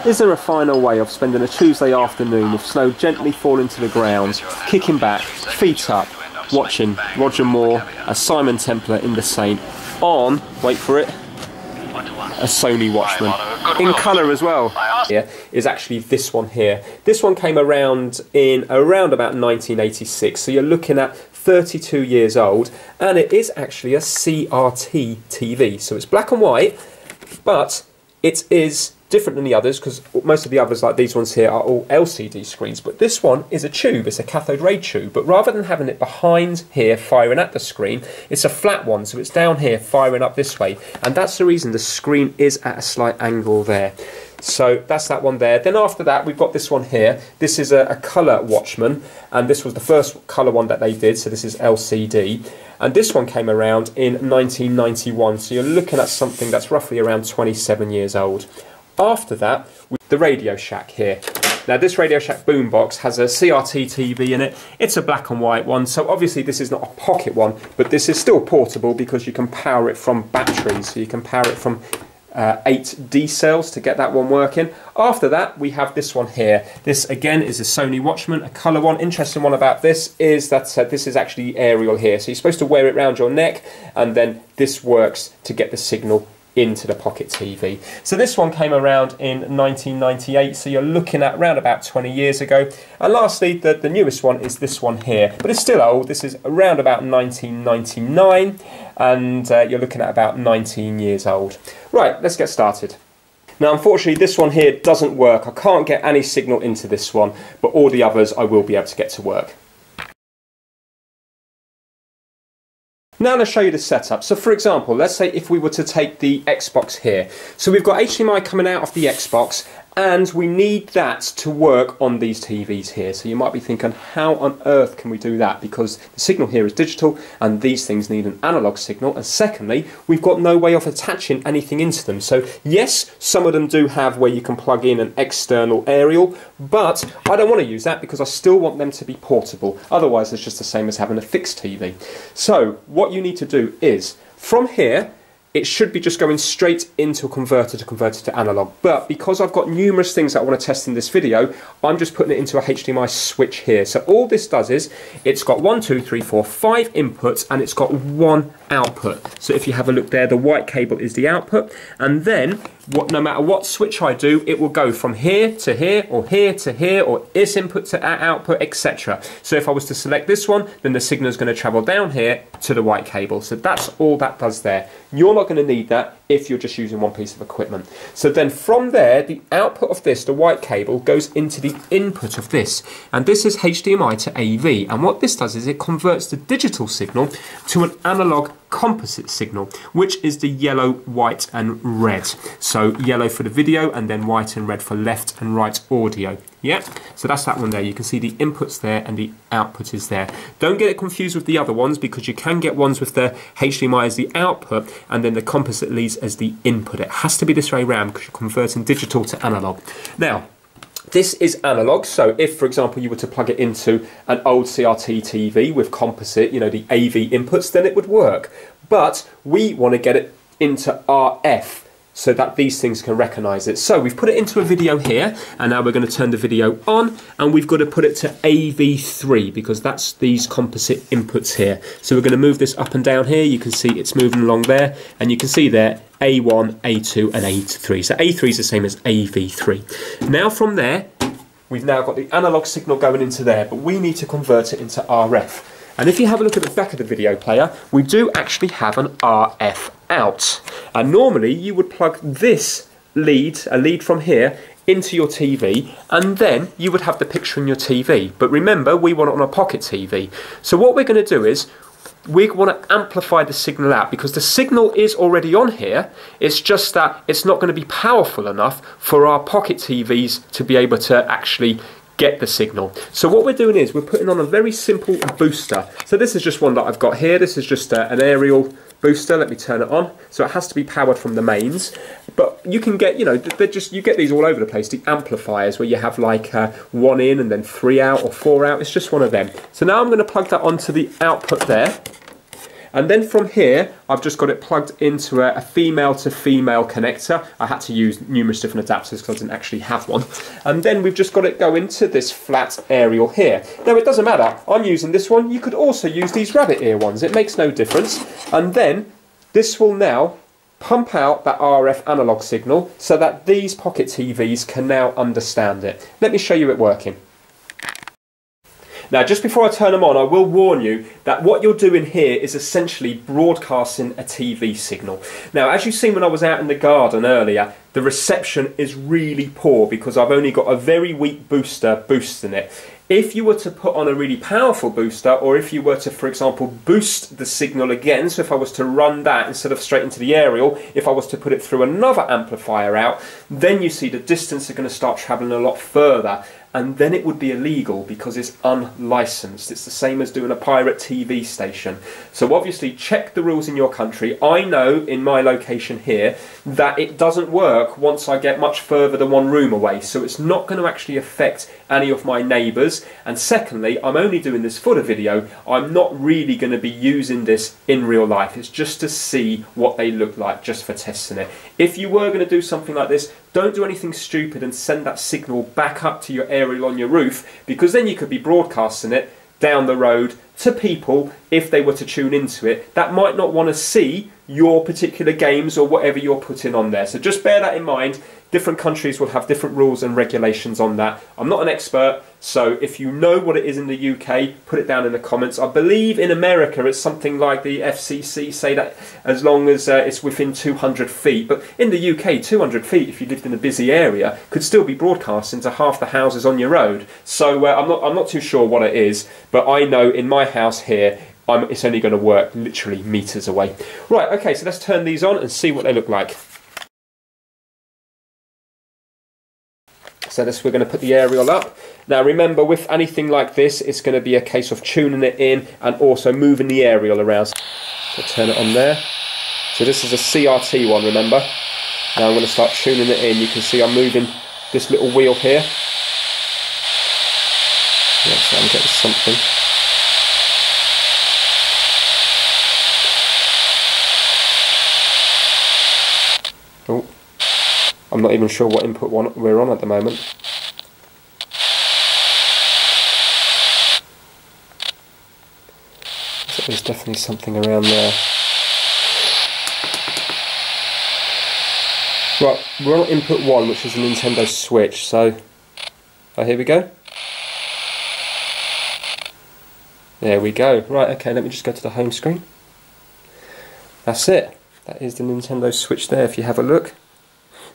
Is there a finer way of spending a Tuesday afternoon with snow gently falling to the ground, kicking back, feet up, watching Roger Moore as Simon Templar in the Saint on, wait for it, a Sony Watchman, in colour as well. Here is actually this one here. This one came around in around about 1986, so you're looking at 32 years old, and it is actually a CRT TV. So it's black and white, but it is different than the others, because most of the others, like these ones here, are all LCD screens, but this one is a tube. It's a cathode ray tube, but rather than having it behind here firing at the screen, it's a flat one, so it's down here firing up this way, and that's the reason the screen is at a slight angle there. So that's that one there. Then after that, we've got this one here. This is a colour Watchman, and this was the first colour one that they did, so this is LCD. And this one came around in 1991, so you're looking at something that's roughly around 27 years old. After that, the Radio Shack here. Now this Radio Shack boombox has a CRT TV in it. It's a black and white one, so obviously this is not a pocket one, but this is still portable because you can power it from batteries. So you can power it from 8 D cells to get that one working. After that, we have this one here. This again is a Sony Watchman, a colour one. Interesting one about this is that this is actually aerial here. So you're supposed to wear it around your neck, and then this works to get the signal into the pocket TV. So this one came around in 1998, so you're looking at around about 20 years ago. And lastly, the newest one is this one here, but it's still old. This is around about 1999, and you're looking at about 19 years old. Right, let's get started. Now unfortunately this one here doesn't work. I can't get any signal into this one, but all the others I will be able to get to work. Now let's show you the setup. So for example, let's say if we were to take the Xbox here. So we've got HDMI coming out of the Xbox, and we need that to work on these TVs here. So you might be thinking, how on earth can we do that? Because the signal here is digital and these things need an analog signal. And secondly, we've got no way of attaching anything into them. So yes, some of them do have where you can plug in an external aerial, but I don't want to use that because I still want them to be portable. Otherwise, it's just the same as having a fixed TV. So what you need to do is, from here, it should be just going straight into a converter to convert it to analog. But because I've got numerous things that I want to test in this video, I'm just putting it into a HDMI switch here. So all this does is, it's got 5 inputs and it's got 1 output. So if you have a look there, the white cable is the output, and then no matter what switch I do, it will go from here to here, or here to here, or this input to that output, etc. So if I was to select this one, then the signal is going to travel down here to the white cable. So that's all that does there. You're not going to need that if you're just using one piece of equipment. So then from there, the output of this, the white cable, goes into the input of this. And this is HDMI to AV. And what this does is it converts the digital signal to an analog composite signal, which is the yellow, white and red. So yellow for the video, and then white and red for left and right audio. Yeah, so that's that one there. You can see the inputs there and the output is there. Don't get it confused with the other ones, because you can get ones with the HDMI as the output and then the composite leads as the input. It has to be this way around because you're converting digital to analog. Now, this is analog, so if, for example, you were to plug it into an old CRT TV with composite, you know, the AV inputs, then it would work. But we want to get it into RF, so that these things can recognise it. So we've put it into a video here, and now we're going to turn the video on, and we've got to put it to AV3, because that's these composite inputs here. So we're going to move this up and down here. You can see it's moving along there, and you can see there A1, A2 and A3. So A3 is the same as AV3. Now from there, we've now got the analog signal going into there, but we need to convert it into RF. And if you have a look at the back of the video player, we do actually have an RF out. And normally you would plug this lead, a lead from here, into your TV, and then you would have the picture in your TV. But remember, we want it on a pocket TV. So what we're going to do is, we want to amplify the signal out, because the signal is already on here. It's just that it's not going to be powerful enough for our pocket TVs to be able to actually get the signal. So what we're doing is we're putting on a very simple booster. So this is just one that I've got here. This is just an aerial booster. Let me turn it on. So it has to be powered from the mains, but you can get, you know, you get these all over the place, the amplifiers, where you have like 1 in and then 3 out or 4 out. It's just one of them. So now I'm going to plug that onto the output there. And then from here, I've just got it plugged into a female to female connector. I had to use numerous different adapters because I didn't actually have one. And then we've just got it go into this flat aerial here. Now it doesn't matter, I'm using this one. You could also use these rabbit ear ones. It makes no difference. And then this will now pump out that RF analog signal so that these pocket TVs can now understand it. Let me show you it working. Now, just before I turn them on, I will warn you that what you're doing here is essentially broadcasting a TV signal. Now, as you've seen when I was out in the garden earlier, the reception is really poor because I've only got a very weak booster boosting it. If you were to put on a really powerful booster, or if you were to, for example, boost the signal again, so if I was to run that instead of straight into the aerial, if I was to put it through another amplifier out, then you see the distance are going to start travelling a lot further. And then it would be illegal because it's unlicensed. It's the same as doing a pirate TV station. So obviously check the rules in your country. I know in my location here that it doesn't work once I get much further than one room away. So it's not going to actually affect any of my neighbours. And secondly, I'm only doing this for the video. I'm not really going to be using this in real life. It's just to see what they look like, just for testing it. If you were going to do something like this, don't do anything stupid and send that signal back up to your aerial on your roof, because then you could be broadcasting it down the road to people if they were to tune into it that might not want to see your particular games or whatever you're putting on there. So just bear that in mind. Different countries will have different rules and regulations on that. I'm not an expert, so if you know what it is in the UK, put it down in the comments. I believe in America it's something like the FCC say that as long as it's within 200 feet. But in the UK, 200 feet, if you lived in a busy area, could still be broadcasting to half the houses on your road. So I'm not too sure what it is, but I know in my house here, it's only going to work literally meters away. Right, okay, so let's turn these on and see what they look like. So we're going to put the aerial up. Now remember, with anything like this, it's going to be a case of tuning it in and also moving the aerial around. So turn it on there. So this is a CRT one, remember. Now I'm going to start tuning it in. You can see I'm moving this little wheel here. Yeah, so I'm getting something. Oh. I'm not even sure what input one we're on at the moment. So there's definitely something around there. Right, we're on input 1, which is a Nintendo Switch, so here we go. There we go. Right, okay, let me just go to the home screen. That's it. That is the Nintendo Switch there, if you have a look.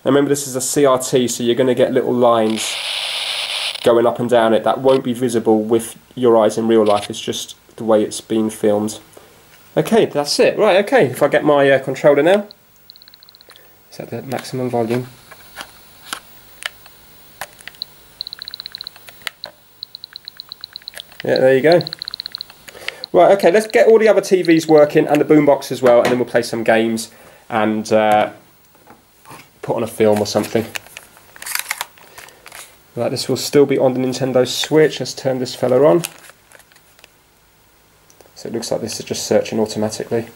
Now remember, this is a CRT, so you're going to get little lines going up and down it. That won't be visible with your eyes in real life. It's just the way it's being filmed. Okay, that's it. Right, okay. If I get my controller now, set the maximum volume. Yeah, there you go. Right, okay, let's get all the other TVs working and the boombox as well, and then we'll play some games and put on a film or something. Right, this will still be on the Nintendo Switch. Let's turn this fella on. So it looks like this is just searching automatically.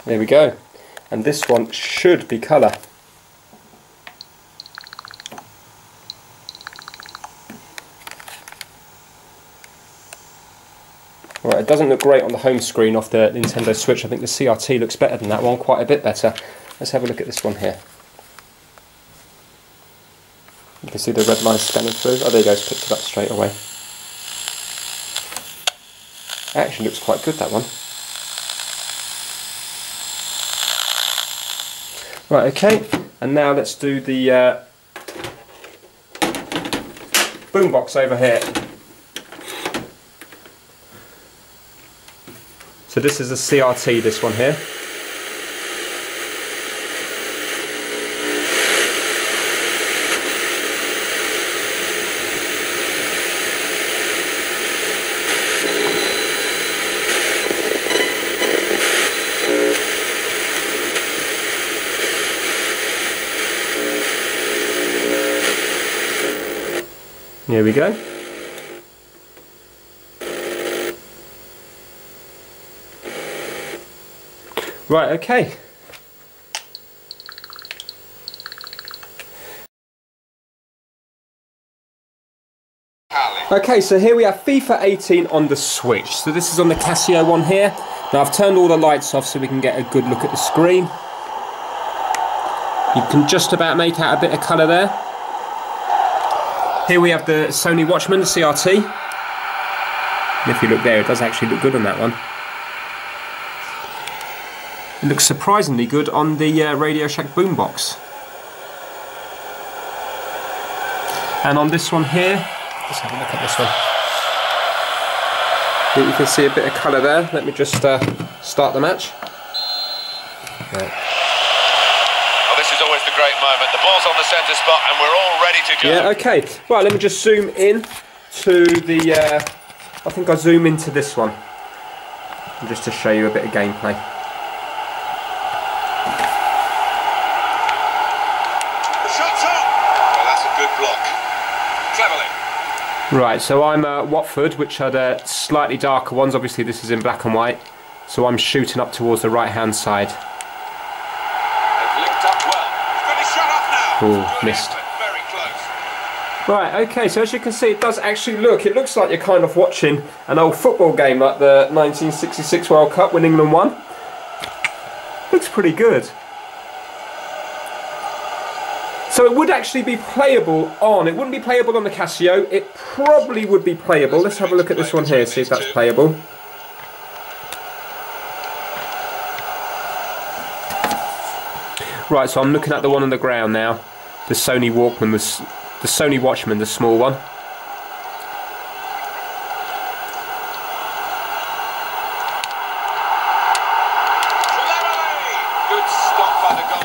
There we go. And this one should be colour. Right, it doesn't look great on the home screen off the Nintendo Switch. I think the CRT looks better than that one, quite a bit better. Let's have a look at this one here. You can see the red line scanning through. Oh, there you go, it's picked it up straight away. It actually looks quite good, that one. Right, okay, and now let's do the boombox over here. So this is a CRT, this one here. Here we go. Right, okay. Okay, so here we have FIFA 18 on the Switch. So this is on the Casio one here. Now I've turned all the lights off so we can get a good look at the screen. You can just about make out a bit of colour there. Here we have the Sony Watchman, the CRT. And if you look there, it does actually look good on that one. It looks surprisingly good on the Radio Shack boombox. And on this one here, let's have a look at this one. Here you can see a bit of colour there. Let me just start the match. Right. Well, this is always the great moment. The ball's on the centre spot and we're all ready to go. Yeah, okay. Right, let me just zoom in to the... I think I'll zoom into this one. Just to show you a bit of gameplay. Right, so I'm Watford, which are the slightly darker ones. Obviously this is in black and white. So I'm shooting up towards the right hand side. They've linked up well. He's got his shot off now. Ooh, missed. Very close. Right, okay, so as you can see it does actually look, it looks like you're kind of watching an old football game like the 1966 World Cup when England won. Looks pretty good. So it would actually be playable on, it wouldn't be playable on the Casio, it probably would be playable. Let's have a look at this one here, see if that's playable. Right, so I'm looking at the one on the ground now, the Sony Walkman, the Sony Watchman, the small one.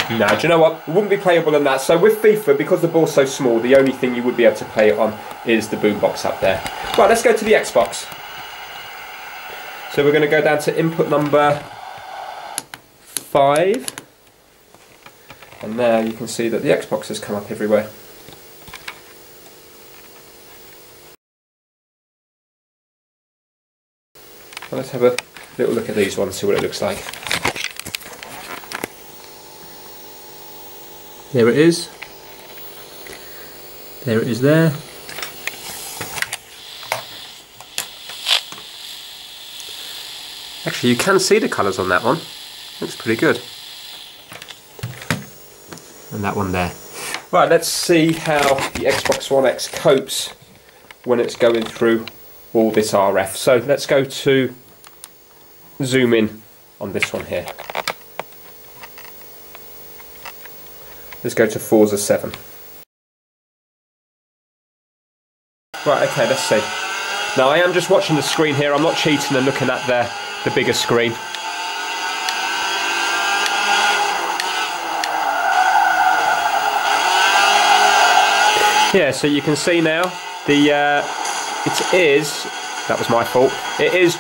No, do you know what? It wouldn't be playable on that. So with FIFA, because the ball's so small, the only thing you would be able to play it on is the boombox up there. Right, let's go to the Xbox. So we're going to go down to input number 5. And now you can see that the Xbox has come up everywhere. Well, let's have a little look at these ones, see what it looks like. There it is. There it is there. Actually, you can see the colours on that one. Looks pretty good. And that one there. Right, let's see how the Xbox One X copes when it's going through all this RF. So let's go to zoom in on this one here. Let's go to Forza 7. Right, okay, let's see. Now I am just watching the screen here, I'm not cheating and looking at the bigger screen. Yeah, so you can see now, it is, that was my fault, it is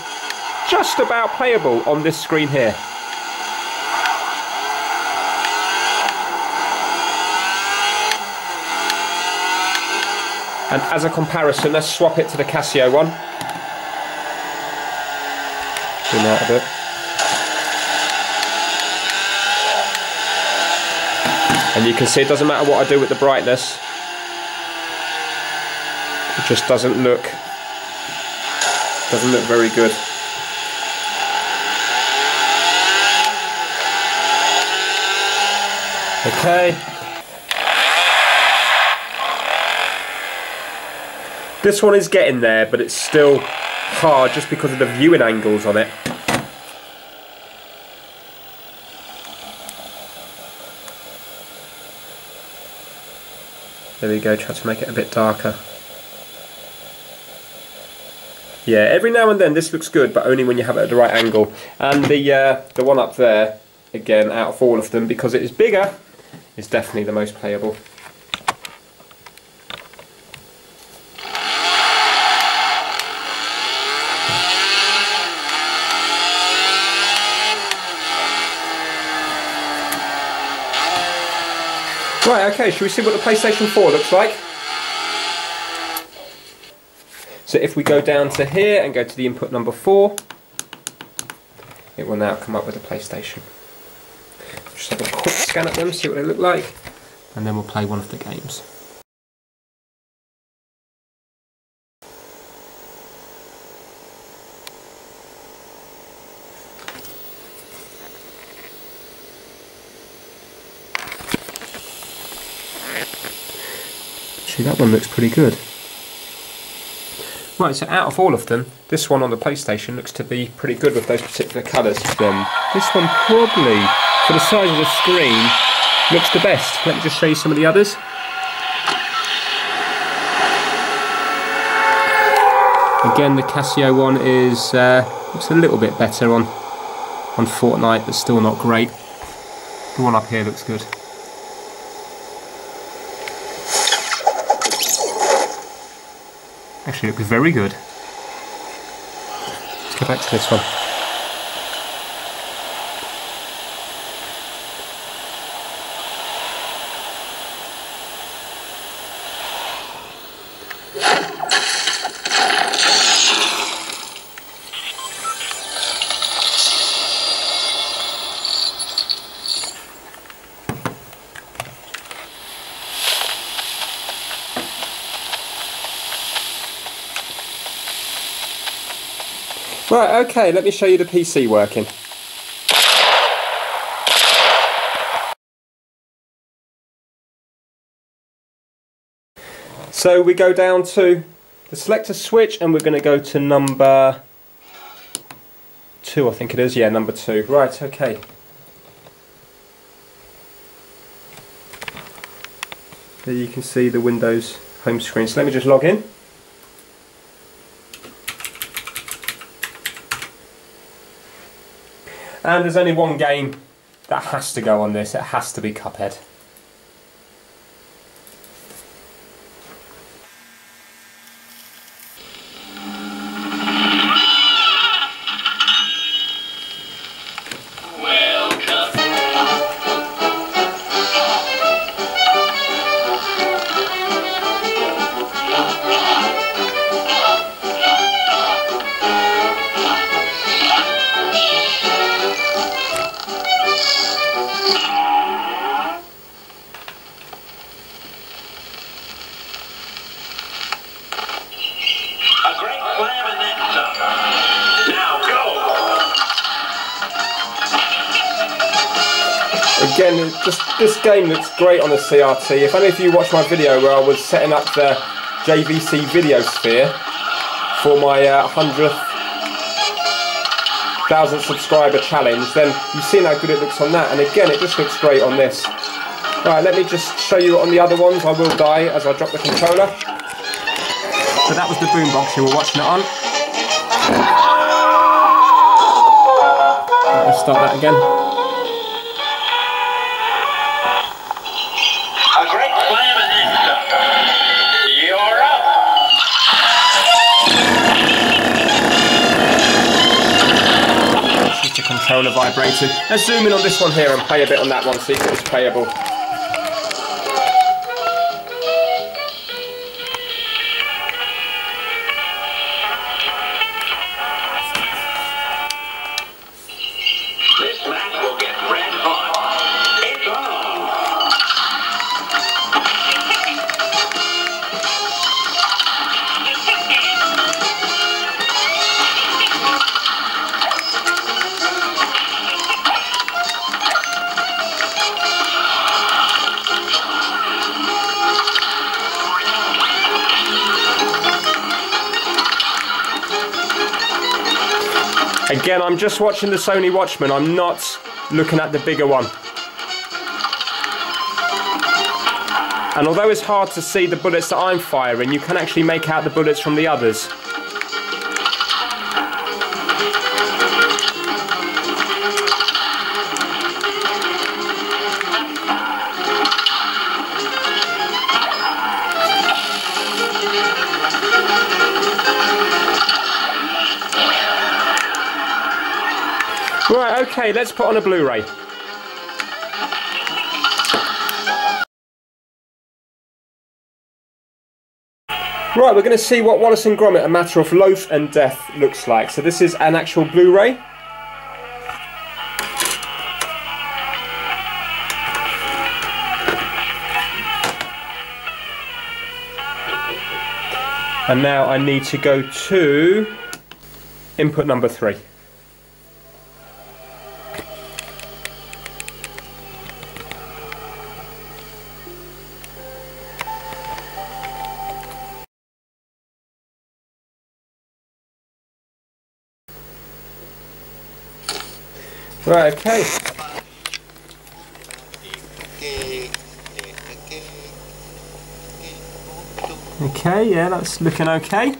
just about playable on this screen here. And as a comparison, let's swap it to the Casio one. Zoom out a bit. And you can see it doesn't matter what I do with the brightness. It just doesn't look very good. Okay. This one is getting there, but it's still hard just because of the viewing angles on it. There we go, try to make it a bit darker. Yeah, every now and then this looks good, but only when you have it at the right angle. And the one up there, again, out of all of them, because it is bigger, is definitely the most playable. Right, okay, shall we see what the PlayStation 4 looks like? So if we go down to here and go to the input number 4, it will now come up with a PlayStation. Just have a quick scan at them, see what they look like, and then we'll play one of the games. Actually, that one looks pretty good. Right, so out of all of them, this one on the PlayStation looks to be pretty good with those particular colours. This one probably, for the size of the screen, looks the best. Let me just show you some of the others. Again, the Casio one is looks a little bit better on Fortnite, but still not great. The one up here looks good. Actually, looks very good. Let's go back to this one. Right, okay, let me show you the PC working. So we go down to the selector switch and we're going to go to number 2, I think it is, yeah, number 2. Right, okay. There you can see the Windows home screen. So let me just log in. And there's only one game that has to go on this, it has to be Cuphead. Again, this game looks great on the CRT. If any of you watched my video where I was setting up the JVC Video Sphere for my 100,000 subscriber challenge, then you've seen how good it looks on that. And again, it just looks great on this. Right, let me just show you on the other ones. I will die as I drop the controller. So that was the boombox you were watching it on. Let's start that again. The controller vibrating. Let's zoom in on this one here and play a bit on that one, see if it's playable. This match will get red hot. It's on. Again, I'm just watching the Sony Watchman, I'm not looking at the bigger one. And although it's hard to see the bullets that I'm firing, you can actually make out the bullets from the others. Right, okay, let's put on a Blu-ray. Right, we're going to see what Wallace and Gromit: A Matter of Loaf and Death looks like. So this is an actual Blu-ray. And now I need to go to input number 3. Right, okay. Okay, yeah, that's looking okay.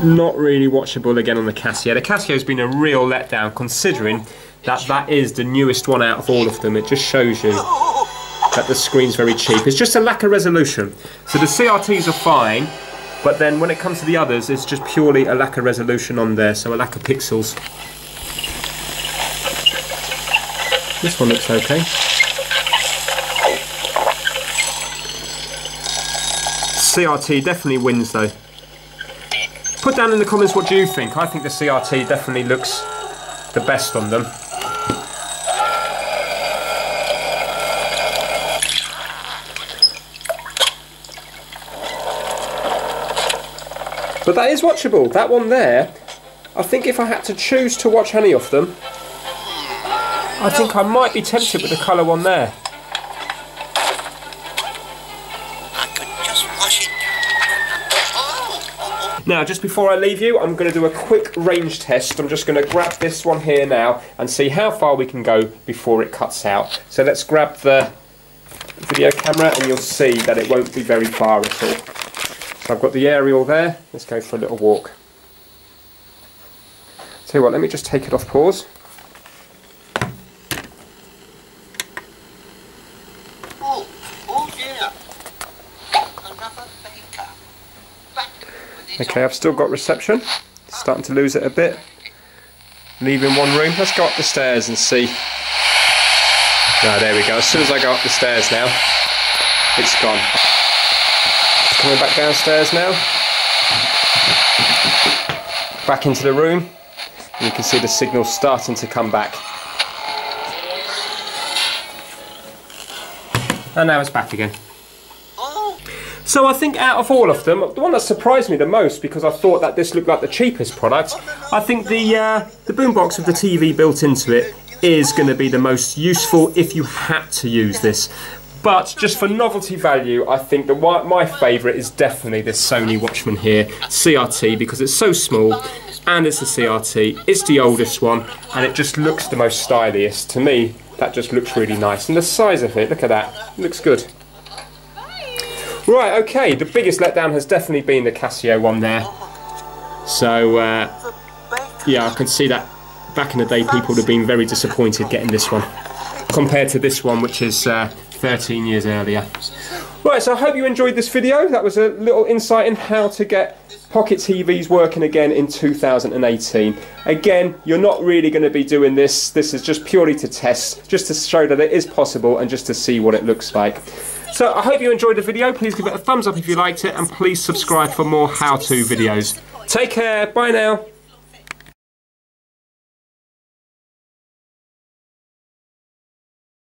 Not really watchable again on the Casio. The Casio's been a real letdown considering that that is the newest one out of all of them. It just shows you that the screen's very cheap. It's just a lack of resolution. So the CRTs are fine, but then when it comes to the others, it's just purely a lack of resolution on there, so a lack of pixels. This one looks okay. CRT definitely wins though. Put down in the comments what do you think. I think the CRT definitely looks the best on them. But that is watchable. That one there, I think if I had to choose to watch any of them, I think I might be tempted with the colour one there. Now, just before I leave you, I'm going to do a quick range test. I'm just going to grab this one here now and see how far we can go before it cuts out. So let's grab the video camera and you'll see that it won't be very far at all. So I've got the aerial there. Let's go for a little walk. Tell you what, let me just take it off pause. Okay, I've still got reception. Starting to lose it a bit. Leaving one room. Let's go up the stairs and see. Ah, there we go. As soon as I go up the stairs now, it's gone. Just coming back downstairs now. Back into the room. And you can see the signal starting to come back. And now it's back again. So I think out of all of them, the one that surprised me the most, because I thought that this looked like the cheapest product, I think the boombox with the TV built into it is going to be the most useful if you had to use this. But just for novelty value, I think that my favourite is definitely this Sony Watchman here, CRT, because it's so small and it's a CRT, it's the oldest one, and it just looks the most stylish. To me, that just looks really nice. And the size of it, look at that, it looks good. Right, okay, the biggest letdown has definitely been the Casio one there. So, yeah, I can see that back in the day people would have been very disappointed getting this one, compared to this one, which is 13 years earlier. Right, so I hope you enjoyed this video. That was a little insight in how to get Pocket TVs working again in 2018. Again, you're not really going to be doing this. This is just purely to test, just to show that it is possible and just to see what it looks like. So I hope you enjoyed the video. Please give it a thumbs up if you liked it, and please subscribe for more how-to videos. Take care. Bye now.